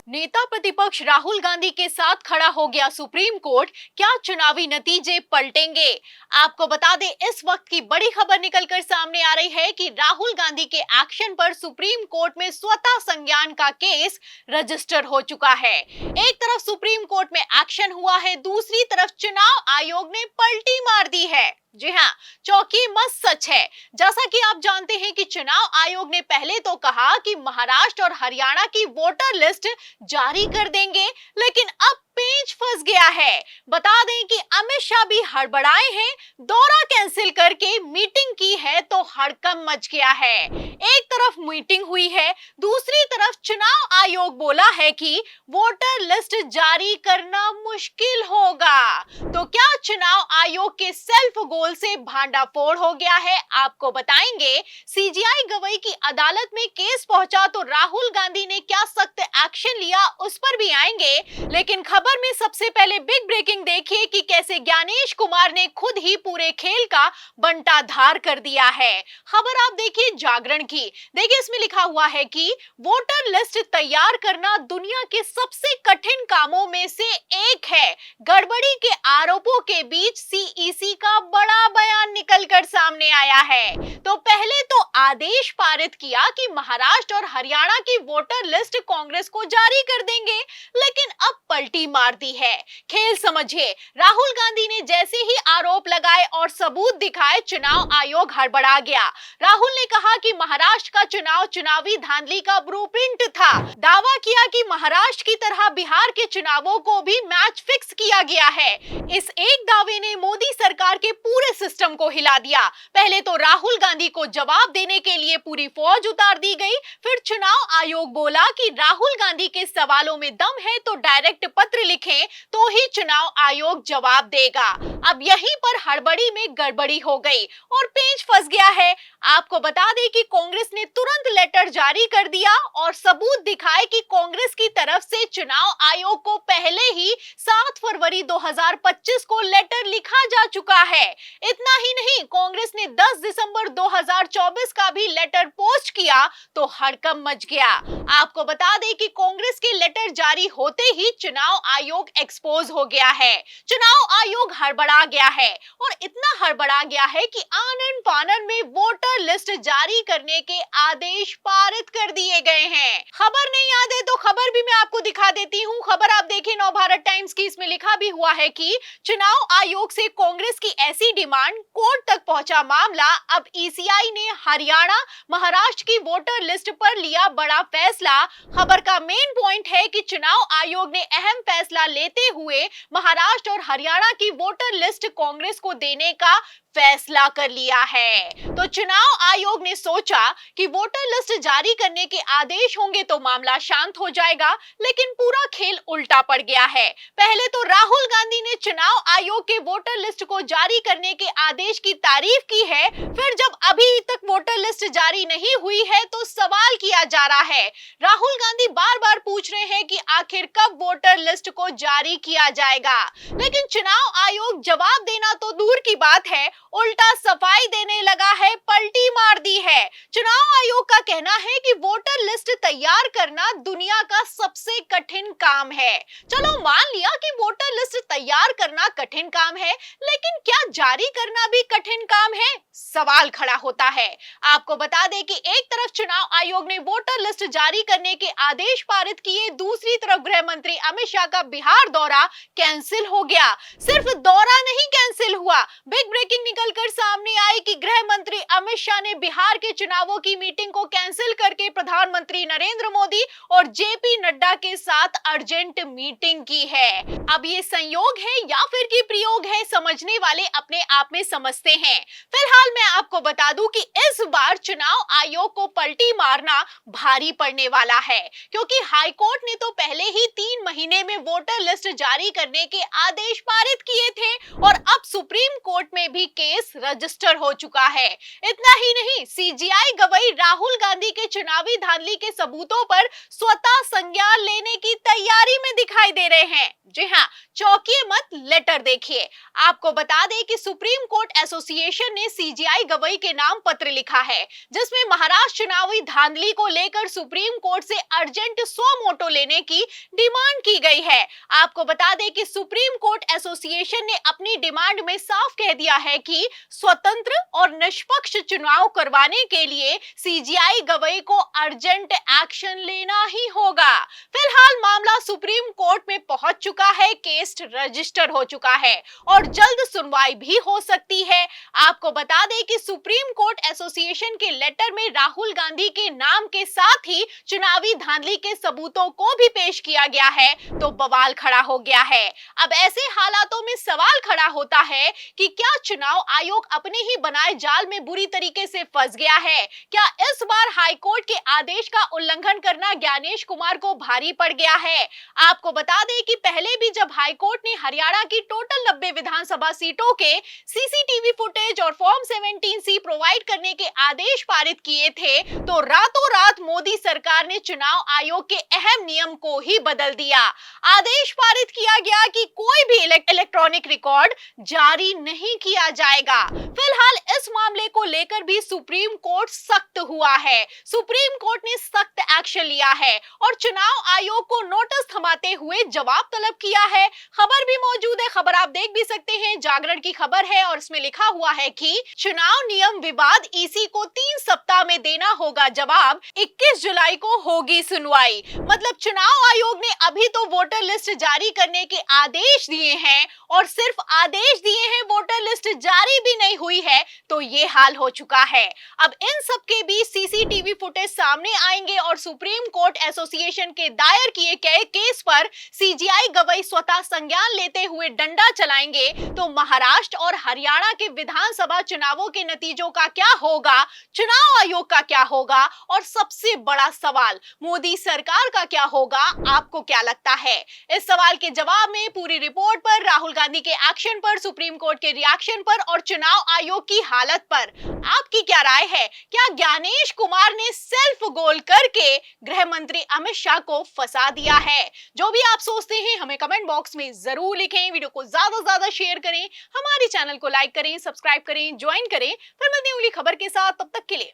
नेता प्रतिपक्ष राहुल गांधी के साथ खड़ा हो गया सुप्रीम कोर्ट। क्या चुनावी नतीजे पलटेंगे? आपको बता दें, इस वक्त की बड़ी खबर निकलकर सामने आ रही है कि राहुल गांधी के एक्शन पर सुप्रीम कोर्ट में स्वतः संज्ञान का केस रजिस्टर हो चुका है। एक तरफ सुप्रीम कोर्ट में एक्शन हुआ है, दूसरी तरफ चुनाव आयोग ने पलटी मार दी है। जी हाँ, चौंकिए मत, सच है। जैसा कि आप जानते हैं कि चुनाव आयोग ने पहले तो कहा कि महाराष्ट्र और हरियाणा की वोटर लिस्ट जारी कर देंगे, लेकिन अब पेंच फंस गया है। बता दें कि अमित शाह भी हड़बड़ाए हैं, दौरा कैंसिल करके मीटिंग की है तो हड़कंप मच गया है। एक तरफ मीटिंग हुई है, दूसरी तरफ चुनाव आयोग बोला है कि वोटर लिस्ट जारी करना मुश्किल होगा। तो क्या चुनाव आयोग के सेल्फ गोल से भांडाफोड़ हो गया है? आपको बताएंगे। सीजीआई गवई की अदालत में केस पहुंचा तो राहुल गांधी ने क्या सख्त एक्शन लिया, उस पर भी आएंगे। लेकिन खबर में सबसे पहले बिग ब्रेकिंग देखिए कि कैसे ज्ञानेश कुमार ने खुद ही पूरे खेल का बंटाधार कर दिया है। खबर आप देखिए जागरण की। देखिए, इसमें लिखा हुआ है कि वोटर लिस्ट तैयार करना दुनिया के सबसे कठिन कामों में से एक है। गड़बड़ी के आरोपों के बीच सीईसी का बड़ा बयान निकलकर सामने आया है। तो पहले तो आदेश पारित किया कि महाराष्ट्र और हरियाणा की वोटर लिस्ट कांग्रेस को जारी कर देंगे, लेकिन अब पलटी मार दी है। खेल समझिए, राहुल गांधी ने जैसे ही आरोप लगाए और सबूत दिखाए, चुनाव आयोग हड़बड़ा गया। राहुल ने कहा कि महाराष्ट्र का चुनाव चुनावी धांधली का ब्लूप्रिंट था। दावा किया कि महाराष्ट्र की तरह बिहार के चुनावों को भी मैच फिक्स किया गया है। इस एक दावे ने मोदी सरकार के पूरे सिस्टम को हिला दिया। पहले तो राहुल गांधी को जवाब देने के लिए पूरी फौज उतार दी गई। फिर चुनाव आयोग बोला कि राहुल गांधी के सवालों में दम है तो डायरेक्ट पत्र लिखें तो ही चुनाव आयोग जवाब देगा। अब यहीं पर हड़बड़ी में गड़बड़ी हो गई और पेंच फंस गया है। आपको बता दें कि कांग्रेस ने तुरंत लेटर जारी कर दिया और सबूत दिखाए कि कांग्रेस की तरफ से चुनाव आयोग को पहले ही 7 फरवरी 2025 को लेटर लिखा जा चुका है। इतना ही नहीं, कांग्रेस ने 10 दिसंबर 2024 का भी लेटर पोस्ट किया तो हड़कंप मच गया। आपको बता दें कि कांग्रेस के लेटर जारी होते ही चुनाव आयोग एक्सपोज हो गया है। चुनाव आयोग हड़बड़ा गया है और इतना हड़बड़ा गया है कि आनन फानन में वोटर लिस्ट जारी करने के आदेश पारित कर दिए गए हैं। खबर नहीं याद है तो खबर भी मैं आपको दिखा देती हूँ। खबर आप देखें नवभारत टाइम्स की, इसमें लिखा भी हुआ है कि चुनाव आयोग से कांग्रेस की ऐसी डिमांड, कोर्ट तक पहुंचा मामला। अब ईसीआई ने हरियाणा महाराष्ट्र की वोटर लिस्ट पर लिया बड़ा फैसला। खबर का मेन पॉइंट है कि चुनाव आयोग ने अहम फैसला लेते हुए महाराष्ट्र और हरियाणा की वोटर लिस्ट कांग्रेस को देने का फैसला कर लिया है। तो चुनाव आयोग ने सोचा कि वोटर लिस्ट जारी करने के आदेश होंगे तो मामला शांत हो जाएगा, लेकिन पूरा खेल उल्टा पड़ गया है। पहले तो राहुल गांधी ने चुनाव आयोग के वोटर लिस्ट को जारी करने के आदेश की तारीफ की है। फिर जब अभी तक वोटर लिस्ट जारी नहीं हुई है तो सवाल किया जा रहा है। राहुल गांधी बार बार पूछ रहे हैं कि आखिर कब वोटर लिस्ट को जारी किया जाएगा, लेकिन चुनाव आयोग जवाब देना तो दूर की बात है, उल्टा सफाई देने लगा है, पलटी मार दी है। चुनाव आयोग का कहना है कि वोटर लिस्ट तैयार करना दुनिया का सबसे कठिन काम है। चलो मान लिया कि वोटर लिस्ट तैयार करना कठिन काम है, लेकिन क्या जारी करना भी कठिन काम है? सवाल खड़ा होता है। आपको बता दें कि एक तरफ चुनाव आयोग ने वोटर लिस्ट जारी करने के आदेश पारित किए, दूसरी तरफ गृह मंत्री अमित शाह का बिहार दौरा कैंसिल हो गया। सिर्फ दौरा नहीं कैंसिल हुआ, बिग ब्रेकिंग निकलकर सामने आई कि गृह मंत्री अमित शाह ने बिहार के चुनावों की मीटिंग को कैंसिल करके प्रधानमंत्री नरेंद्र मोदी और जेपी नड्डा के साथ अर्जेंट मीटिंग की है। अब ये संयोग है या फिर कि प्रयोग है, समझने वाले अपने आप में समझते हैं। फिलहाल मैं आपको बता दूं कि इस बार चुनाव आयोग को पलटी मारना भारी पड़ने वाला है, क्योंकि हाई कोर्ट ने तो पहले ही 3 महीने में वोटर लिस्ट जारी करने के आदेश पारित किए थे और अब सुप्रीम कोर्ट में भी केस रजिस्टर हो चुका है। इतना ही नहीं, सीजीआई गवई राहुल गांधी के चुनावी धांधली के सबूतों पर स्वतः संज्ञान लेने की तैयारी में दिखाई दे रहे हैं। जी हाँ, चौंकिए मत, लेटर देखिए। आपको बता दें कि सुप्रीम कोर्ट एसोसिएशन ने सीजेआई गवई के नाम पत्र लिखा है, जिसमें महाराष्ट्र चुनावी धांधली को लेकर सुप्रीम कोर्ट से अर्जेंट स्व मोटो लेने की डिमांड की गई है। आपको बता दें कि सुप्रीम कोर्ट एसोसिएशन ने अपनी डिमांड में साफ कह दिया है कि स्वतंत्र और निष्पक्ष चुनाव करवाने के लिए सीजेआई गवई को अर्जेंट एक्शन लेना ही होगा। फिलहाल मामला सुप्रीम कोर्ट में पहुंच चुका है, केस रजिस्टर हो चुका है और जल्द सुनवाई भी हो सकती है। आपको बता दें कि सुप्रीम कोर्ट एसोसिएशन के लेटर में राहुल गांधी के नाम के साथ ही चुनावी धांधली के सबूतों को भी पेश किया गया है, तो बवाल खड़ा हो गया है। अब ऐसे हालातों में सवाल खड़ा होता है कि क्या चुनाव आयोग अपने ही बनाए जाल में बुरी तरीके से फंस गया है? क्या इस बार हाईकोर्ट के आदेश का उल्लंघन करना ज्ञानेश कुमार को भारी पड़ गया है? आपको बता दें कि पहले भी जब हाईकोर्ट ने हरियाणा की टोटल 90 विधानसभा सीटों के सीसीटीवी फुटेज और फॉर्म 17C प्रोवाइड करने के आदेश पारित किए थे, तो रातों रात मोदी सरकार ने चुनाव आयोग के अहम नियम को ही बदल दिया। आदेश पारित किया गया कि कोई भी इलेक्ट्रॉनिक रिकॉर्ड जारी नहीं किया जाएगा। फिलहाल इस मामले को लेकर भी सुप्रीम कोर्ट सख्त हुआ है। सुप्रीम कोर्ट ने सख्त एक्शन लिया है और चुनाव आयोग को नोटिस थमाते हुए जवाब तलब किया है। खबर भी मौजूद है, खबर आप देख भी सकते हैं, जागरण की खबर है और इसमें लिखा हुआ है कि चुनाव नियम विवाद ईसी को 3 सप्ताह में देना होगा जवाब, 21 जुलाई को होगी सुनवाई। मतलब चुनाव आयोग ने अभी तो वोटर लिस्ट जारी करने के आदेश दिए हैं और सिर्फ आदेश दिए हैं, वोटर लिस्ट जारी भी नहीं हुई है, तो ये हाल हो चुका है। अब इन सब के बीच सीसीटीवी फुटेज सामने आएंगे और सुप्रीम कोर्ट एसोसिएशन के दायर किए गए केस पर सीजेआई गवई स्वतः संज्ञान लेते हुए डंडा चलाएंगे, तो महाराष्ट्र और हरियाणा के विधानसभा चुनावों के नतीजों का क्या होगा, चुनाव आयोग का क्या होगा और सबसे बड़ा सवाल मोदी सरकार का क्या होगा? आपको क्या लगता है? इस सवाल के जवाब में पूरी रिपोर्ट पर, राहुल गांधी के एक्शन पर, सुप्रीम कोर्ट के रिएक्शन पर और चुनाव आयोग की हालत पर आपकी क्या राय है? क्या ज्ञानेश कुमार ने सेल्फ गोल करके गृह मंत्री अमित शाह को फंसा दिया है? जो भी आप सोचते हैं हमें कमेंट बॉक्स में जरूर लिखें। वीडियो को ज्यादा से ज्यादा शेयर करें, हमारे चैनल को लाइक करें, सब्सक्राइब करें, ज्वाइन करें। फिर मिलते हैं अगली खबर के साथ, तब तक के लिए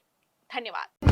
धन्यवाद।